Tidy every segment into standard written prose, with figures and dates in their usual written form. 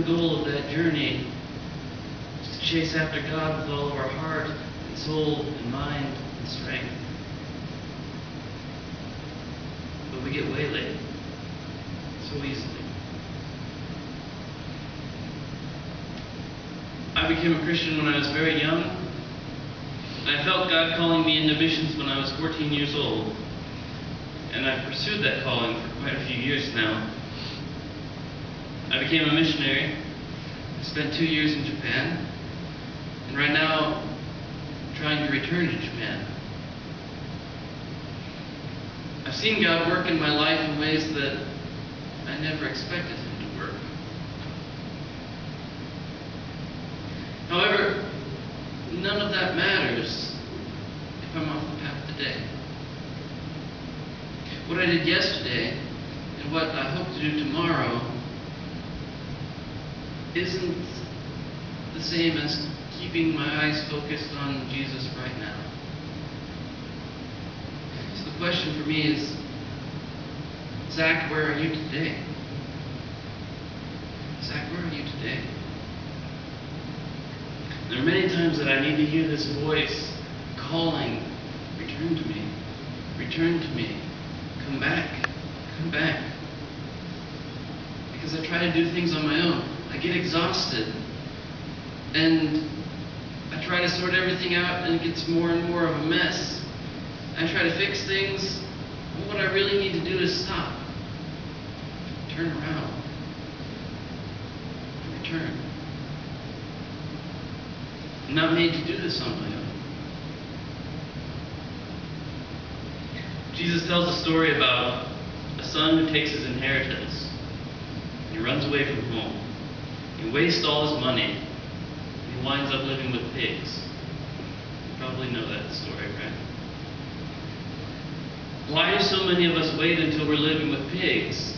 goal of that journey is to chase after God with all of our heart and soul and mind and strength. But we get waylaid so easily. I became a Christian when I was very young, and I felt God calling me into missions when I was 14 years old. And I've pursued that calling for quite a few years now. I became a missionary. I spent 2 years in Japan, and right now I'm trying to return to Japan. I've seen God work in my life in ways that I never expected Him to work. However, none of that matters if I'm off the path today. What I did yesterday and what I hope to do tomorrow isn't the same as keeping my eyes focused on Jesus right now. So the question for me is, Zach, where are you today? Zach, where are you today? There are many times that I need to hear this voice calling, return to me, return to me, come back, come back. Because I try to do things on my own. I get exhausted, and I try to sort everything out, and it gets more and more of a mess. I try to fix things, and what I really need to do is stop, turn around, and return. I'm not made to do this on my own. Jesus tells a story about a son who takes his inheritance. He runs away from home. He wastes all his money. And he winds up living with pigs. You probably know that story, right? Why do so many of us wait until we're living with pigs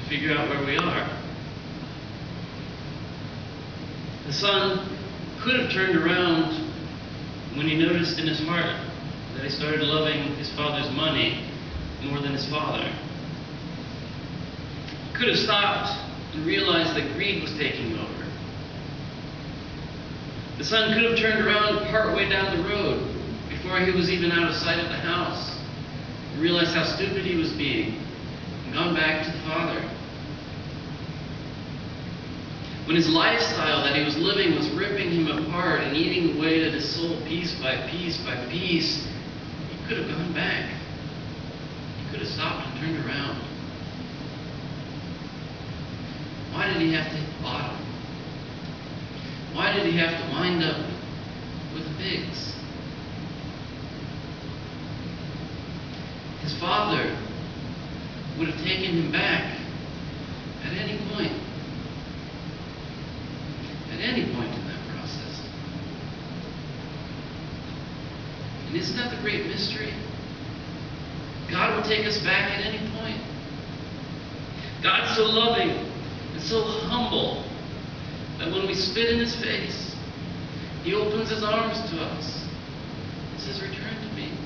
to figure out where we are? The son could have turned around when he noticed in his heart that he started loving his father's money more than his father. He could have stopped and realized that greed was taking over. The son could have turned around partway down the road before he was even out of sight of the house and realized how stupid he was being and gone back to the father. When his lifestyle that he was living was ripping him apart and eating away at his soul piece by piece by piece, he could have gone back. He could have stopped and turned around. Why did he have to hit the bottom? Why did he have to wind up with the pigs? His father would have taken him back at any point. At any point in that process. And isn't that the great mystery? God will take us back at any point. God's so loving and so humble that when we spit in His face, He opens His arms to us and says, return to me.